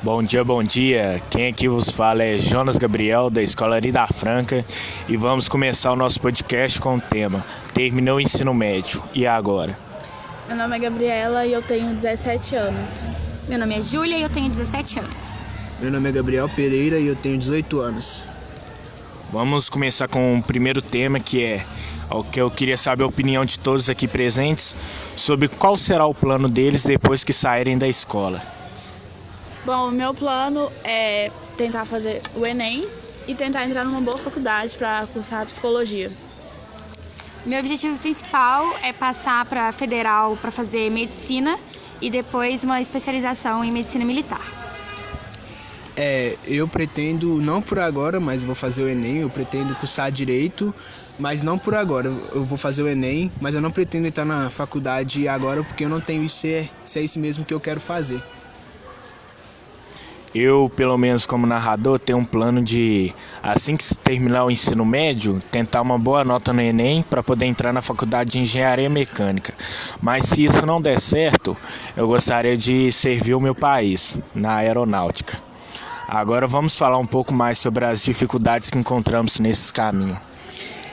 Bom dia, bom dia. Quem aqui vos fala é Jonas Gabriel, da Escola Arida Franca, e vamos começar o nosso podcast com o tema Terminou o ensino médio, e agora? Meu nome é Gabriela e eu tenho 17 anos. Meu nome é Júlia e eu tenho 17 anos. Meu nome é Gabriel Pereira e eu tenho 18 anos. Vamos começar com o primeiro tema, que é o que eu queria saber a opinião de todos aqui presentes sobre qual será o plano deles depois que saírem da escola. Bom, o meu plano é tentar fazer o Enem e tentar entrar numa boa faculdade para cursar psicologia. Meu objetivo principal é passar para a federal para fazer medicina e depois uma especialização em medicina militar. Eu pretendo, não por agora, mas vou fazer o Enem, eu pretendo cursar Direito, mas não por agora. Eu vou fazer o Enem, mas eu não pretendo entrar na faculdade agora porque eu não tenho se é isso mesmo que eu quero fazer. Eu, pelo menos como narrador, tenho um plano de, assim que terminar o ensino médio, tentar uma boa nota no Enem para poder entrar na faculdade de Engenharia Mecânica. Mas se isso não der certo, eu gostaria de servir o meu país na aeronáutica. Agora vamos falar um pouco mais sobre as dificuldades que encontramos nesses caminhos.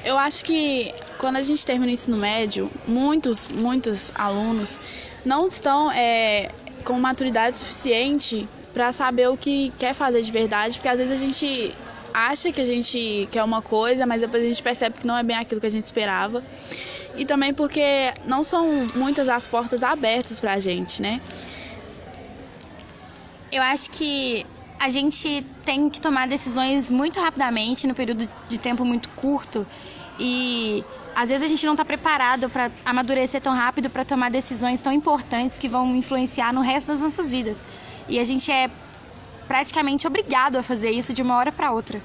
Eu acho que quando a gente termina o ensino médio, muitos alunos não estão com maturidade suficiente para saber o que quer fazer de verdade, porque às vezes a gente acha que a gente quer uma coisa, mas depois a gente percebe que não é bem aquilo que a gente esperava. E também porque não são muitas as portas abertas pra gente, né? Eu acho que a gente tem que tomar decisões muito rapidamente, no período de tempo muito curto, e às vezes a gente não está preparado para amadurecer tão rápido para tomar decisões tão importantes que vão influenciar no resto das nossas vidas. E a gente é praticamente obrigado a fazer isso de uma hora para outra.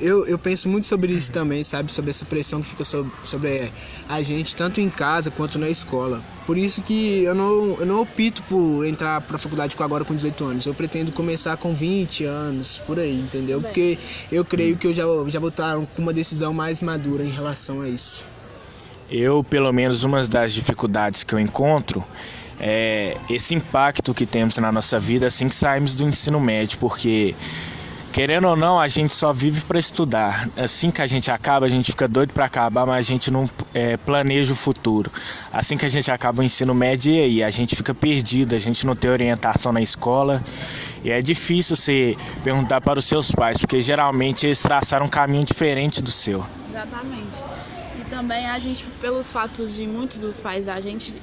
Eu penso muito sobre isso também, sabe? Sobre essa pressão que fica sobre a gente, tanto em casa quanto na escola. Por isso que eu não opto por entrar para a faculdade agora com 18 anos. Eu pretendo começar com 20 anos, por aí, entendeu? Porque eu creio que eu já vou estar com uma decisão mais madura em relação a isso. Eu, pelo menos, uma das dificuldades que eu encontro é esse impacto que temos na nossa vida assim que saímos do ensino médio, porque, querendo ou não, a gente só vive para estudar. Assim que a gente acaba, a gente fica doido para acabar, mas a gente não planeja o futuro. Assim que a gente acaba o ensino médio, e aí a gente fica perdido, a gente não tem orientação na escola. E é difícil você perguntar para os seus pais, porque geralmente eles traçaram um caminho diferente do seu. Exatamente. E também a gente, pelos fatos de muitos dos pais da gente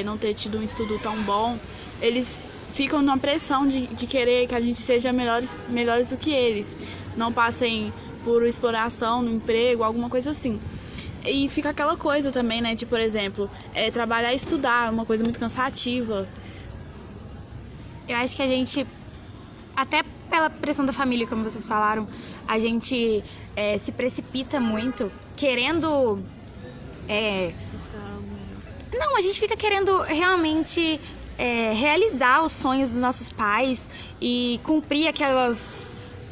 não ter tido um estudo tão bom, eles ficam numa pressão de querer que a gente seja melhores do que eles. Não passem por exploração no emprego, alguma coisa assim. E fica aquela coisa também, né, de, por exemplo, trabalhar e estudar, uma coisa muito cansativa. Eu acho que a gente, até pela pressão da família, como vocês falaram, a gente se precipita muito, querendo... Não, a gente fica querendo realmente realizar os sonhos dos nossos pais e cumprir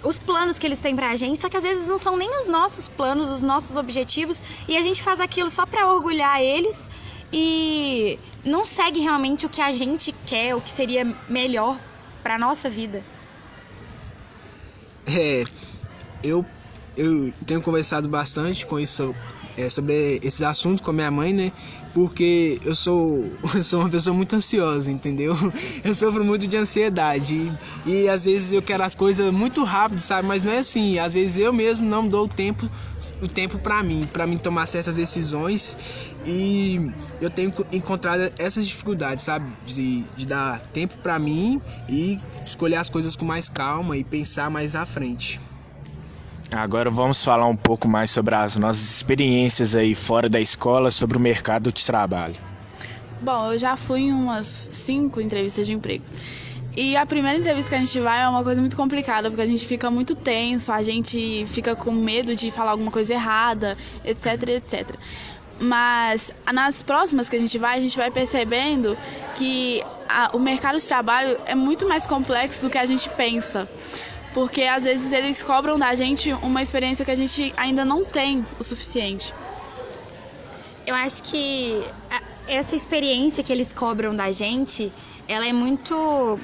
os planos que eles têm pra gente, só que às vezes não são nem os nossos planos, os nossos objetivos, e a gente faz aquilo só pra orgulhar eles e não segue realmente o que a gente quer, o que seria melhor pra nossa vida. Eu tenho conversado bastante com isso, sobre esses assuntos com a minha mãe, né? Porque eu sou uma pessoa muito ansiosa, entendeu? Eu sofro muito de ansiedade e às vezes eu quero as coisas muito rápido, sabe? Mas não é assim. Às vezes eu mesmo não dou o tempo para mim tomar certas decisões, e eu tenho encontrado essas dificuldades, sabe? De dar tempo para mim e escolher as coisas com mais calma e pensar mais à frente. Agora vamos falar um pouco mais sobre as nossas experiências aí fora da escola, sobre o mercado de trabalho. Bom, eu já fui em umas 5 entrevistas de emprego. E a primeira entrevista que a gente vai é uma coisa muito complicada, porque a gente fica muito tenso, a gente fica com medo de falar alguma coisa errada, etc, etc. Mas nas próximas que a gente vai percebendo que o mercado de trabalho é muito mais complexo do que a gente pensa. Porque às vezes eles cobram da gente uma experiência que a gente ainda não tem o suficiente. Eu acho que essa experiência que eles cobram da gente, ela é muito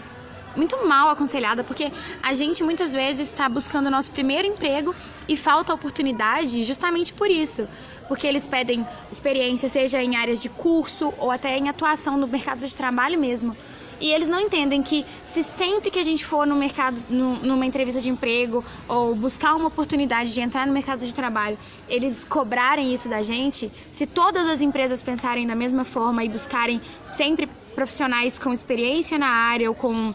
muito mal aconselhada, porque a gente muitas vezes está buscando o nosso primeiro emprego e falta oportunidade justamente por isso. Porque eles pedem experiência, seja em áreas de curso ou até em atuação no mercado de trabalho mesmo. E eles não entendem que se sempre que a gente for no mercado, numa entrevista de emprego ou buscar uma oportunidade de entrar no mercado de trabalho, eles cobrarem isso da gente, se todas as empresas pensarem da mesma forma e buscarem sempre profissionais com experiência na área ou com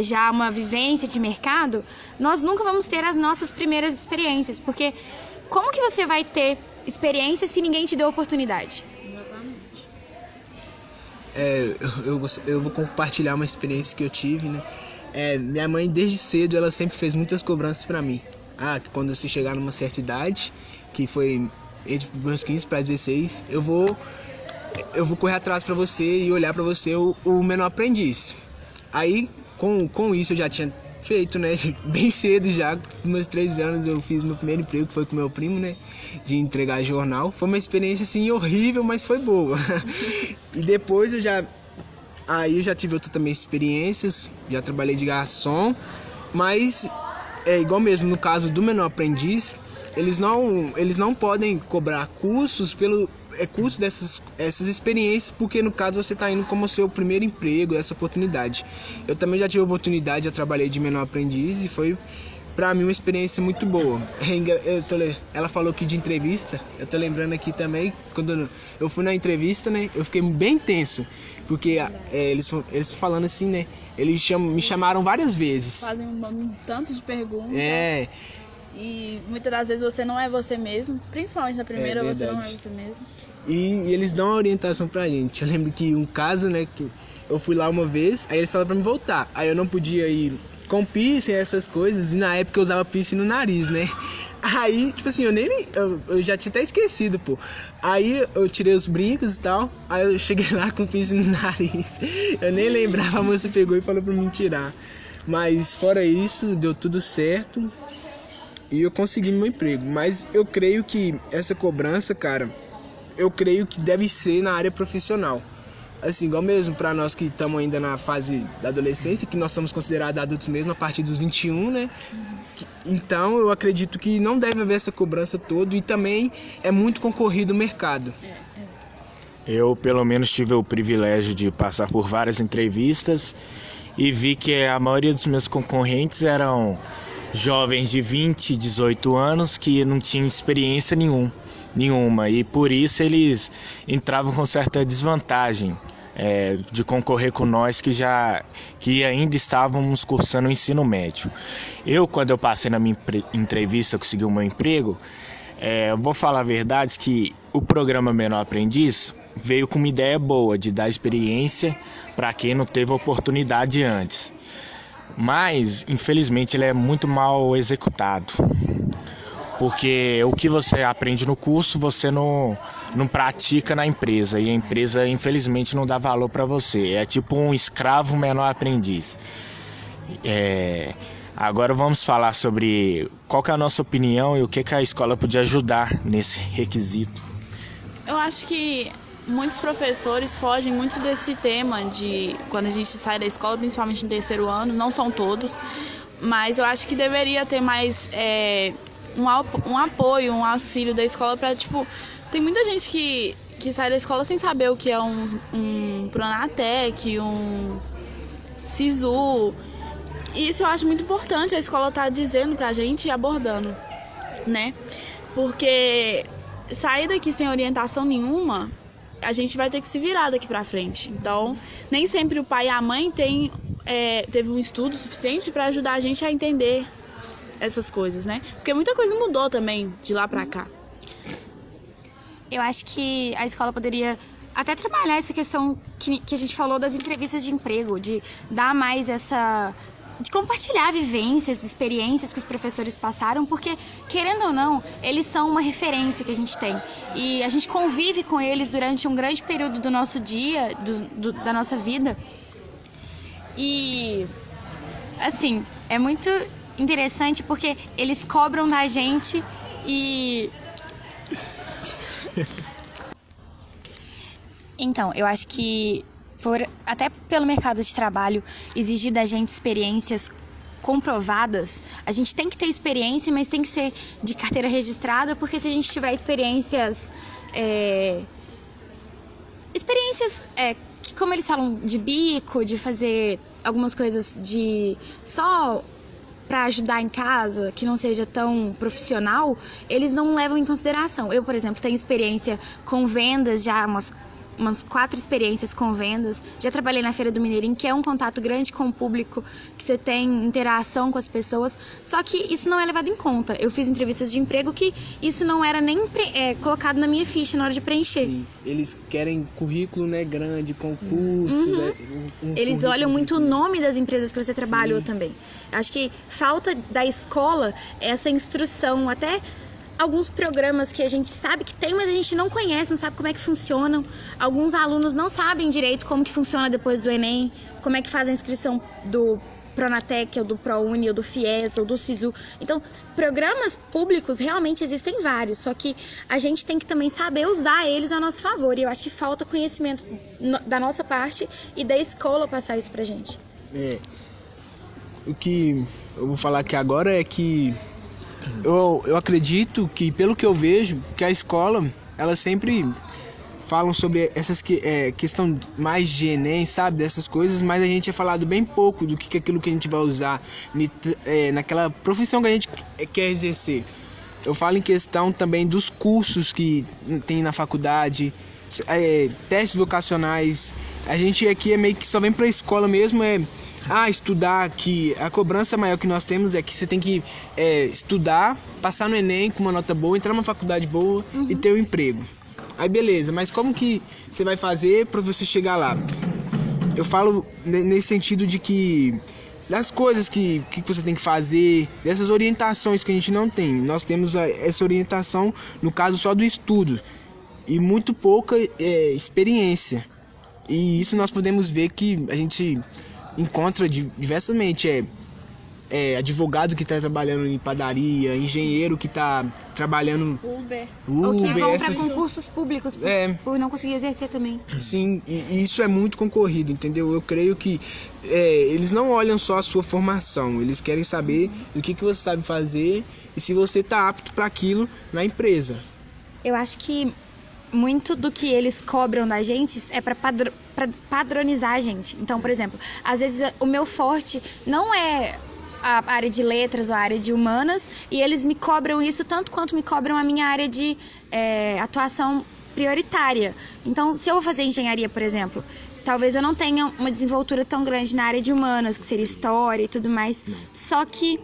já uma vivência de mercado, nós nunca vamos ter as nossas primeiras experiências, porque como que você vai ter experiência se ninguém te deu oportunidade? Eu vou compartilhar uma experiência que eu tive, né? Minha mãe, desde cedo, ela sempre fez muitas cobranças pra mim. Que quando você chegar numa certa idade, que foi entre meus 15 para 16, eu vou correr atrás pra você e olhar pra você o menor aprendiz. Aí, com isso, eu já tinha feito, né? Bem cedo já, com meus 13 anos, eu fiz meu primeiro emprego, que foi com meu primo, né? De entregar jornal. Foi uma experiência, assim, horrível, mas foi boa. E depois eu já tive outras também experiências, já trabalhei de garçom, mas igual mesmo no caso do menor aprendiz, eles não podem cobrar custos custo essas experiências, porque no caso você está indo como seu primeiro emprego, essa oportunidade. Eu também já tive a oportunidade, já trabalhei de menor aprendiz e foi pra mim uma experiência muito boa. Ela falou aqui de entrevista, eu tô lembrando aqui também, quando eu fui na entrevista, né, eu fiquei bem tenso, porque eles falando assim, né, eles me chamaram várias vezes. Fazem um tanto de perguntas. E muitas das vezes você não é você mesmo, principalmente na primeira você não é você mesmo. E eles dão uma orientação pra gente. Eu lembro que um caso, né, que eu fui lá uma vez, aí eles falaram pra me voltar. Aí eu não podia ir com piercing, essas coisas, e na época eu usava piercing no nariz, né? Aí, tipo assim, eu já tinha até esquecido, pô. Aí eu tirei os brincos e tal, aí eu cheguei lá com piercing no nariz. Eu nem lembrava, a moça pegou e falou pra me tirar. Mas fora isso, deu tudo certo e eu consegui meu emprego. Mas eu creio que essa cobrança, cara, eu creio que deve ser na área profissional. Assim, igual mesmo para nós que estamos ainda na fase da adolescência, que nós somos considerados adultos mesmo a partir dos 21, né? Então eu acredito que não deve haver essa cobrança toda e também é muito concorrido o mercado. Eu, pelo menos, tive o privilégio de passar por várias entrevistas e vi que a maioria dos meus concorrentes eram jovens de 20, 18 anos que não tinham experiência nenhuma, e por isso eles entravam com certa desvantagem de concorrer com nós que ainda estávamos cursando o ensino médio. Quando eu passei na minha entrevista, consegui o meu emprego, vou falar a verdade que o programa Menor Aprendiz veio com uma ideia boa de dar experiência para quem não teve oportunidade antes. Mas, infelizmente, ele é muito mal executado. Porque o que você aprende no curso, você não pratica na empresa. E a empresa, infelizmente, não dá valor para você. É tipo um escravo menor aprendiz. Agora vamos falar sobre qual que é a nossa opinião e o que a escola podia ajudar nesse requisito. Eu acho que muitos professores fogem muito desse tema de quando a gente sai da escola, principalmente no terceiro ano, não são todos, mas eu acho que deveria ter mais um apoio, um auxílio da escola para, tipo, tem muita gente que sai da escola sem saber o que é um Pronatec, um SISU, e isso eu acho muito importante a escola tá dizendo pra gente e abordando, né? Porque sair daqui sem orientação nenhuma, a gente vai ter que se virar daqui pra frente. Então, nem sempre o pai e a mãe teve um estudo suficiente para ajudar a gente a entender essas coisas, né? Porque muita coisa mudou também de lá pra cá. Eu acho que a escola poderia até trabalhar essa questão que a gente falou das entrevistas de emprego, de dar mais de compartilhar vivências, experiências que os professores passaram, porque, querendo ou não, eles são uma referência que a gente tem. E a gente convive com eles durante um grande período do nosso dia, da nossa vida. E, assim, é muito interessante porque eles cobram da gente e... Então, eu acho que até pelo mercado de trabalho, exigir da gente experiências comprovadas, a gente tem que ter experiência, mas tem que ser de carteira registrada, porque se a gente tiver experiências que, como eles falam, de bico, de fazer algumas coisas só para ajudar em casa, que não seja tão profissional, eles não levam em consideração. Eu, por exemplo, tenho experiência com vendas, já umas 4 experiências com vendas. Já trabalhei na Feira do Mineirinho, que é um contato grande com o público, que você tem interação com as pessoas, só que isso não é levado em conta. Eu fiz entrevistas de emprego que isso não era nem colocado na minha ficha na hora de preencher. Sim. Eles querem currículo, né, grande, concursos. Eles olham muito o nome das empresas que você trabalhou também. Acho que falta da escola essa instrução, até alguns programas que a gente sabe que tem, mas a gente não conhece, não sabe como é que funcionam. Alguns alunos não sabem direito como que funciona depois do Enem, como é que faz a inscrição do Pronatec, ou do ProUni, ou do FIES, ou do SISU. Então, programas públicos realmente existem vários, só que a gente tem que também saber usar eles a nosso favor. E eu acho que falta conhecimento da nossa parte e da escola passar isso pra gente. O que eu vou falar aqui agora é que eu acredito que, pelo que eu vejo, que a escola, elas sempre falam sobre essas questão mais de Enem, sabe, dessas coisas, mas a gente é falado bem pouco do que é aquilo que a gente vai usar naquela profissão que a gente quer exercer. Eu falo em questão também dos cursos que tem na faculdade, testes vocacionais. A gente aqui é meio que só vem pra escola mesmo, estudar, que a cobrança maior que nós temos é que você tem que estudar, passar no Enem com uma nota boa, entrar numa faculdade boa e ter um emprego. Aí beleza, mas como que você vai fazer para você chegar lá? Eu falo nesse sentido de que das coisas que você tem que fazer, dessas orientações que a gente não tem. Nós temos essa orientação, no caso, só do estudo e muito pouca experiência. E isso nós podemos ver que a gente encontra diversamente advogado que está trabalhando em padaria, engenheiro que está trabalhando Uber. Ou que vão para concursos públicos por não conseguir exercer também. Sim, e isso é muito concorrido, entendeu? Eu creio que eles não olham só a sua formação, eles querem saber o que você sabe fazer e se você está apto para aquilo na empresa. Eu acho que muito do que eles cobram da gente é para padronizar a gente. Então, por exemplo, às vezes o meu forte não é a área de letras ou a área de humanas, e eles me cobram isso tanto quanto me cobram a minha área de atuação prioritária. Então, se eu vou fazer engenharia, por exemplo, talvez eu não tenha uma desenvoltura tão grande na área de humanas, que seria história e tudo mais, só que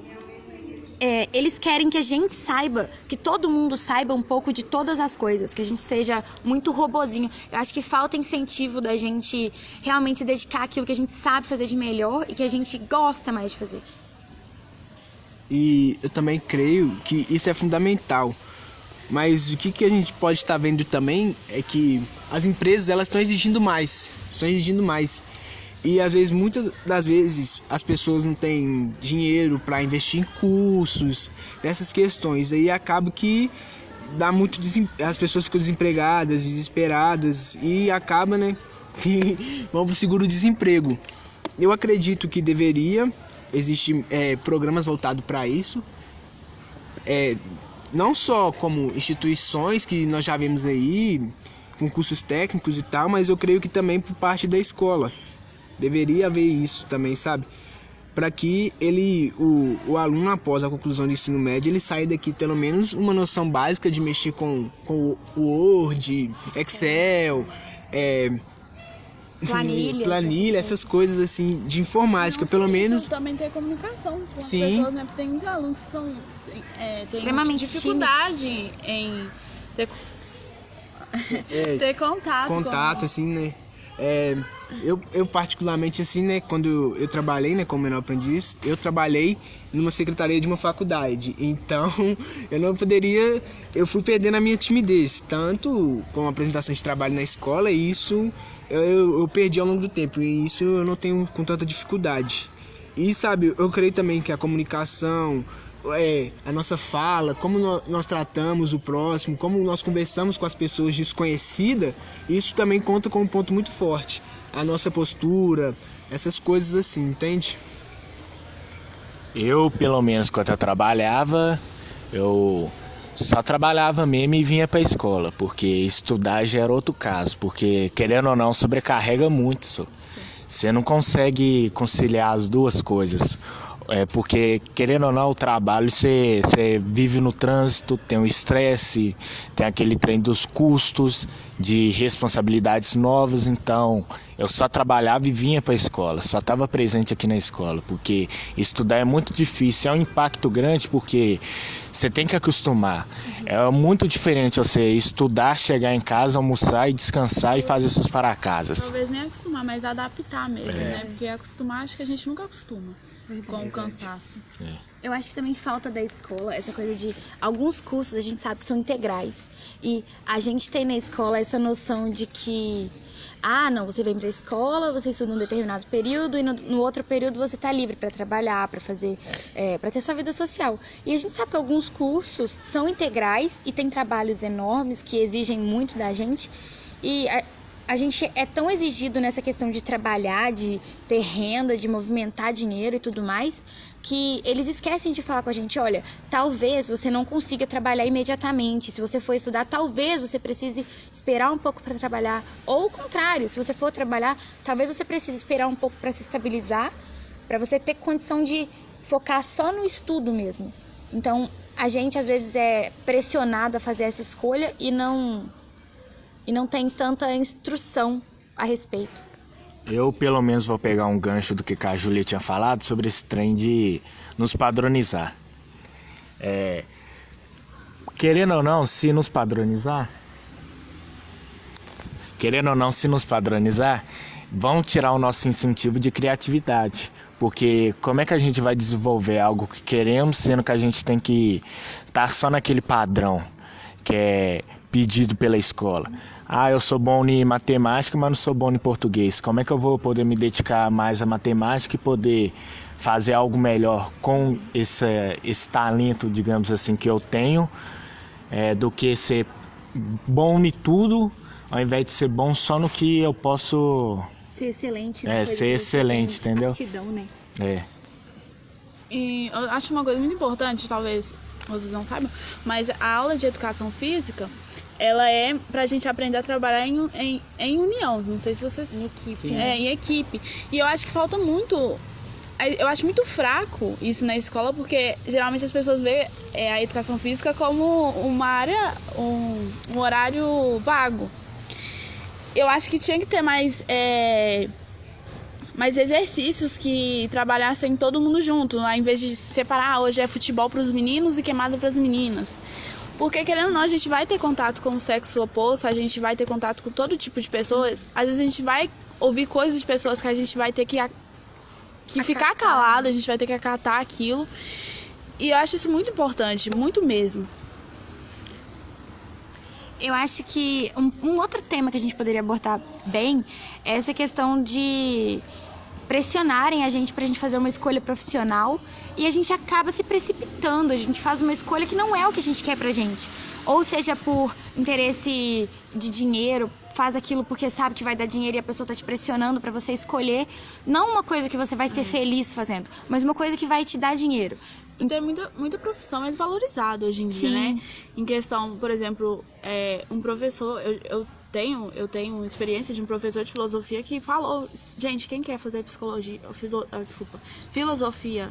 eles querem que a gente saiba, que todo mundo saiba um pouco de todas as coisas, que a gente seja muito robozinho. Eu acho que falta incentivo da gente realmente se dedicar àquilo que a gente sabe fazer de melhor e que a gente gosta mais de fazer. E eu também creio que isso é fundamental. Mas o que a gente pode estar vendo também é que as empresas elas estão exigindo mais. E às vezes, muitas das vezes, as pessoas não têm dinheiro para investir em cursos, nessas questões. Aí acaba que dá muito as pessoas ficam desempregadas, desesperadas e acaba, que vão para o seguro-desemprego. Eu acredito que deveria existir programas voltados para isso. Não só como instituições que nós já vemos aí, com cursos técnicos e tal, mas eu creio que também por parte da escola. Deveria haver isso também, sabe? Para que o aluno, após a conclusão do ensino médio, ele saia daqui pelo menos uma noção básica de mexer com o Word, Excel, planilha, essas coisas assim de informática, pelo menos. Também ter comunicação com as Sim. pessoas, né? Porque tem muitos alunos que são extremamente dificuldade em ter contato assim, né? Eu particularmente assim, quando eu trabalhei, como menor aprendiz, eu trabalhei numa secretaria de uma faculdade, então eu fui perdendo a minha timidez, tanto com apresentações de trabalho na escola, e isso eu perdi ao longo do tempo, e isso eu não tenho com tanta dificuldade. E sabe, eu creio também que a comunicação a nossa fala, como nós tratamos o próximo, como nós conversamos com as pessoas desconhecidas, isso também conta com um ponto muito forte. A nossa postura, essas coisas assim, entende? Eu, pelo menos, quando eu trabalhava, eu só trabalhava mesmo e vinha pra escola, porque estudar já era outro caso, porque, querendo ou não, sobrecarrega muito, só. Você não consegue conciliar as duas coisas. Porque, querendo ou não, o trabalho, você vive no trânsito, tem o estresse, tem aquele trem dos custos, de responsabilidades novas. Então, eu só trabalhava e vinha para a escola, só estava presente aqui na escola, porque estudar é muito difícil, é um impacto grande, porque você tem que acostumar. É muito diferente você estudar, chegar em casa, almoçar e descansar e fazer seus para-casas. Talvez nem acostumar, mas adaptar mesmo, né? Porque acostumar, acho que a gente nunca acostuma. Com o cansaço. Eu acho que também falta da escola essa coisa de alguns cursos a gente sabe que são integrais. E a gente tem na escola essa noção de que não, você vem pra escola, você estuda um determinado período e no outro período você tá livre para trabalhar, para fazer, para ter sua vida social. E a gente sabe que alguns cursos são integrais e tem trabalhos enormes que exigem muito da gente. E a gente é tão exigido nessa questão de trabalhar, de ter renda, de movimentar dinheiro e tudo mais, que eles esquecem de falar com a gente, olha, talvez você não consiga trabalhar imediatamente, se você for estudar, talvez você precise esperar um pouco para trabalhar, ou o contrário, se você for trabalhar, talvez você precise esperar um pouco para se estabilizar, para você ter condição de focar só no estudo mesmo. Então, a gente às vezes é pressionado a fazer essa escolha e não tem tanta instrução a respeito. Eu, pelo menos, vou pegar um gancho do que a Júlia tinha falado sobre esse trem de nos padronizar. Querendo ou não, se nos padronizar, vão tirar o nosso incentivo de criatividade. Porque como é que a gente vai desenvolver algo que queremos, sendo que a gente tem que estar só naquele padrão que é pedido pela escola? Eu sou bom em matemática, mas não sou bom em português. Como é que eu vou poder me dedicar mais à matemática e poder fazer algo melhor com esse talento, digamos assim, que eu tenho, do que ser bom em tudo, ao invés de ser bom só no que eu posso... Ser excelente, né? Ser excelente, entendeu? Aptidão, né? E eu acho uma coisa muito importante, talvez vocês não saibam, mas a aula de educação física, ela é pra gente aprender a trabalhar em união, não sei se vocês... Em equipe. Em equipe. E eu acho que falta muito... Eu acho muito fraco isso na escola, porque geralmente as pessoas veem a educação física como uma área, um horário vago. Eu acho que tinha que ter mais exercícios que trabalhassem todo mundo junto, ao invés de separar, hoje é futebol para os meninos e queimada para as meninas. Porque, querendo ou não, a gente vai ter contato com o sexo oposto, a gente vai ter contato com todo tipo de pessoas. Às vezes a gente vai ouvir coisas de pessoas que a gente vai ter que ficar calado, a gente vai ter que acatar aquilo. E eu acho isso muito importante, muito mesmo. Eu acho que um outro tema que a gente poderia abordar bem é essa questão de pressionarem a gente pra gente fazer uma escolha profissional e a gente acaba se precipitando, a gente faz uma escolha que não é o que a gente quer pra gente. Ou seja, por interesse de dinheiro, faz aquilo porque sabe que vai dar dinheiro e a pessoa tá te pressionando pra você escolher, não uma coisa que você vai ser feliz fazendo, mas uma coisa que vai te dar dinheiro. Então é muita profissão mais valorizada hoje em dia, né? Em questão, por exemplo, um professor, eu tenho experiência de um professor de filosofia que falou, gente, quem quer fazer filosofia,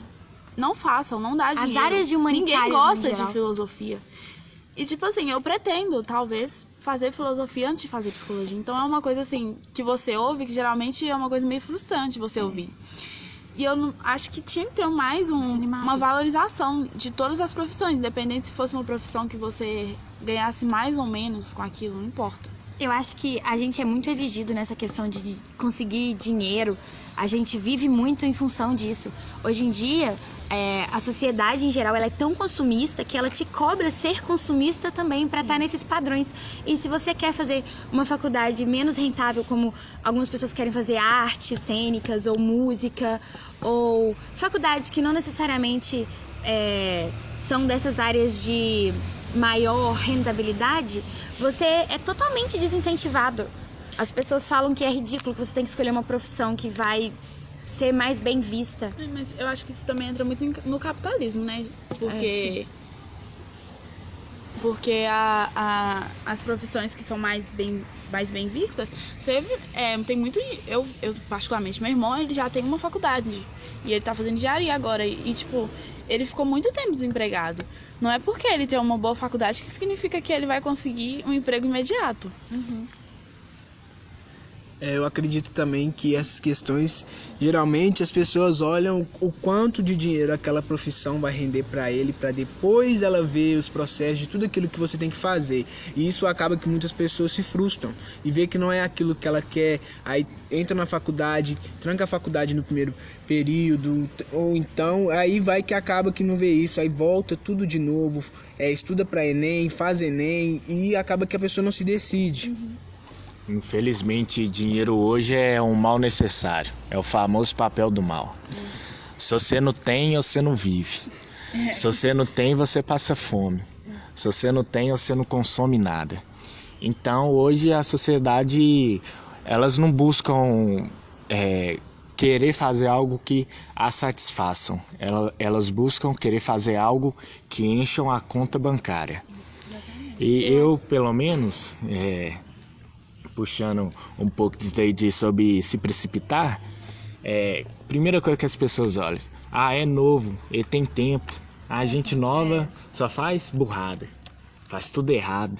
não façam, não dá dinheiro. As áreas de humanitárias, ninguém gosta de filosofia. E tipo assim, eu pretendo, talvez, fazer filosofia antes de fazer psicologia. Então é uma coisa assim, que você ouve, que geralmente é uma coisa meio frustrante você ouvir. E eu acho que tinha que ter mais uma valorização de todas as profissões, independente se fosse uma profissão que você ganhasse mais ou menos com aquilo, não importa. Eu acho que a gente é muito exigido nessa questão de conseguir dinheiro. A gente vive muito em função disso. Hoje em dia, a sociedade em geral ela é tão consumista que ela te cobra ser consumista também para estar nesses padrões. E se você quer fazer uma faculdade menos rentável, como algumas pessoas querem fazer artes cênicas ou música, ou faculdades que não necessariamente são dessas áreas de maior rentabilidade, você é totalmente desincentivado. As pessoas falam que é ridículo, que você tem que escolher uma profissão que vai ser mais bem vista. Mas eu acho que isso também entra muito no capitalismo, né? Porque as profissões que são mais bem vistas, tem muito... Eu, particularmente, meu irmão, ele já tem uma faculdade e ele tá fazendo engenharia agora. E, tipo, ele ficou muito tempo desempregado. Não é porque ele tem uma boa faculdade que significa que ele vai conseguir um emprego imediato. Uhum. Eu acredito também que essas questões, geralmente as pessoas olham o quanto de dinheiro aquela profissão vai render para ele, para depois ela ver os processos de tudo aquilo que você tem que fazer. E isso acaba que muitas pessoas se frustram e vê que não é aquilo que ela quer, aí entra na faculdade, tranca a faculdade no primeiro período, ou então aí vai que acaba que não vê isso, aí volta tudo de novo, estuda para Enem, faz Enem e acaba que a pessoa não se decide. Uhum. Infelizmente, dinheiro hoje é um mal necessário. É o famoso papel do mal. Se você não tem, você não vive. Se você não tem, você passa fome. Se você não tem, você não consome nada. Então, hoje a sociedade, elas não buscam querer fazer algo que a satisfaçam. Elas buscam querer fazer algo que encham a conta bancária. E eu, pelo menos... puxando um pouco disso daí sobre se precipitar, primeira coisa que as pessoas olham, é novo, ele tem tempo, a gente nova só faz burrada, faz tudo errado.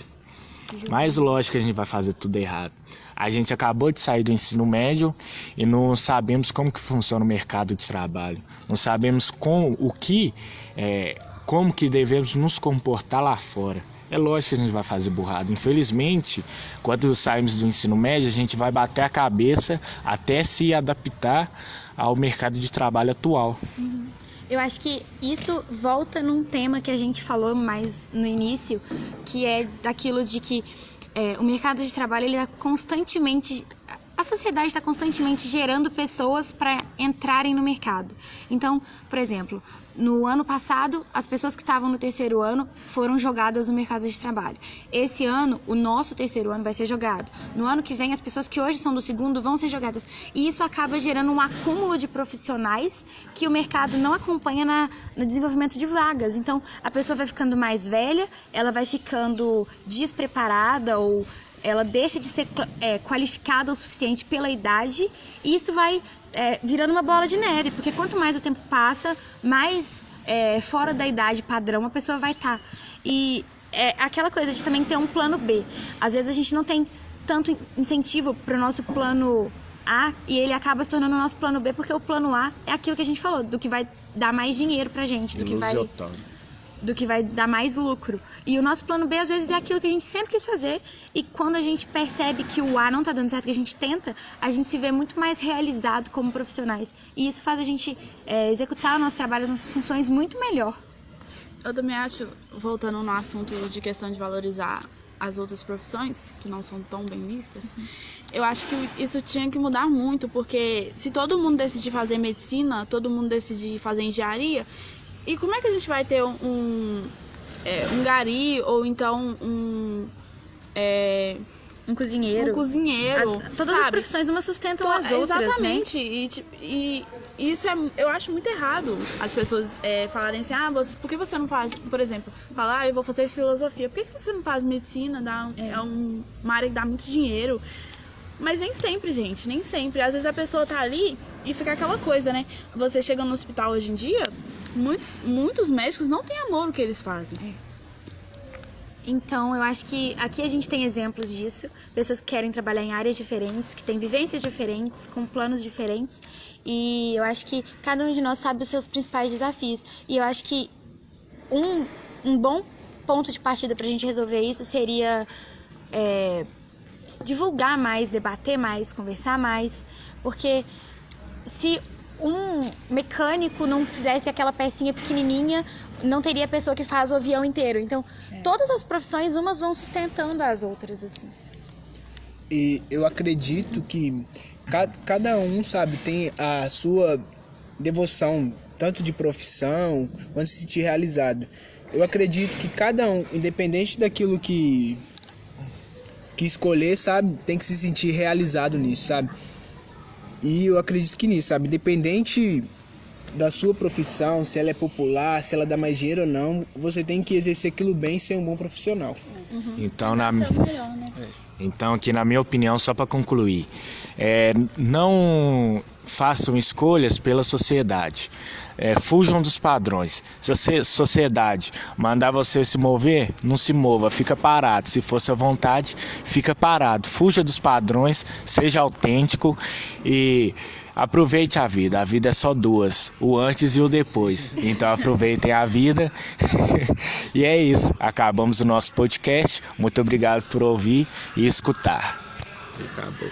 Mas lógico que a gente vai fazer tudo errado. A gente acabou de sair do ensino médio e não sabemos como que funciona o mercado de trabalho, não sabemos como que devemos nos comportar lá fora. É lógico que a gente vai fazer burrada. Infelizmente, quando saímos do ensino médio, a gente vai bater a cabeça até se adaptar ao mercado de trabalho atual. Uhum. Eu acho que isso volta num tema que a gente falou mais no início, que é daquilo de que o mercado de trabalho, ele constantemente... A sociedade está constantemente gerando pessoas para entrarem no mercado. Então, por exemplo... No ano passado, as pessoas que estavam no terceiro ano foram jogadas no mercado de trabalho. Esse ano, o nosso terceiro ano vai ser jogado. No ano que vem, as pessoas que hoje são do segundo vão ser jogadas. E isso acaba gerando um acúmulo de profissionais que o mercado não acompanha no desenvolvimento de vagas. Então, a pessoa vai ficando mais velha, ela vai ficando despreparada ou ela deixa de ser qualificada o suficiente pela idade e isso vai... virando uma bola de neve, porque quanto mais o tempo passa, mais fora da idade padrão a pessoa vai estar. E aquela coisa de também ter um plano B. Às vezes a gente não tem tanto incentivo para o nosso plano A e ele acaba se tornando o nosso plano B, porque o plano A é aquilo que a gente falou, do que vai dar mais dinheiro pra gente, do que vai dar mais lucro. E o nosso plano B, às vezes, é aquilo que a gente sempre quis fazer. E quando a gente percebe que o A não tá dando certo, que a gente tenta, a gente se vê muito mais realizado como profissionais. E isso faz a gente executar o nosso trabalho, as nossas funções muito melhor. Eu também acho, voltando no assunto de questão de valorizar as outras profissões, que não são tão bem vistas, eu acho que isso tinha que mudar muito, porque se todo mundo decidir fazer medicina, todo mundo decidir fazer engenharia, e como é que a gente vai ter um gari ou então um cozinheiro? Todas as profissões umas sustentam as outras, exatamente, né? E isso eu acho muito errado as pessoas falarem assim, por que você não faz, por exemplo, falar, eu vou fazer filosofia, por que você não faz medicina? Uma área que dá muito dinheiro. Mas nem sempre, gente, nem sempre. Às vezes a pessoa tá ali e fica aquela coisa, né? Você chega no hospital hoje em dia, muitos médicos não têm amor no que eles fazem. Então, eu acho que aqui a gente tem exemplos disso. Pessoas que querem trabalhar em áreas diferentes, que têm vivências diferentes, com planos diferentes. E eu acho que cada um de nós sabe os seus principais desafios. E eu acho que um bom ponto de partida pra gente resolver isso seria divulgar mais, debater mais, conversar mais. Porque se um mecânico não fizesse aquela pecinha pequenininha, não teria pessoa que faz o avião inteiro. Então, todas as profissões, umas vão sustentando as outras, assim. E eu acredito que cada um, sabe, tem a sua devoção, tanto de profissão, quanto se sentir realizado. Eu acredito que cada um, independente daquilo que escolher, sabe, tem que se sentir realizado nisso, sabe? E eu acredito que nisso, sabe, independente da sua profissão, se ela é popular, se ela dá mais dinheiro ou não, você tem que exercer aquilo bem e ser um bom profissional. Então, aqui na minha opinião, só para concluir, não façam escolhas pela sociedade, fujam dos padrões. Se a sociedade mandar você se mover, não se mova, fica parado. Se for sua vontade, fica parado. Fuja dos padrões, seja autêntico e aproveite a vida é só duas, o antes e o depois. Então aproveitem a vida. E é isso, acabamos o nosso podcast. Muito obrigado por ouvir e escutar. Acabou.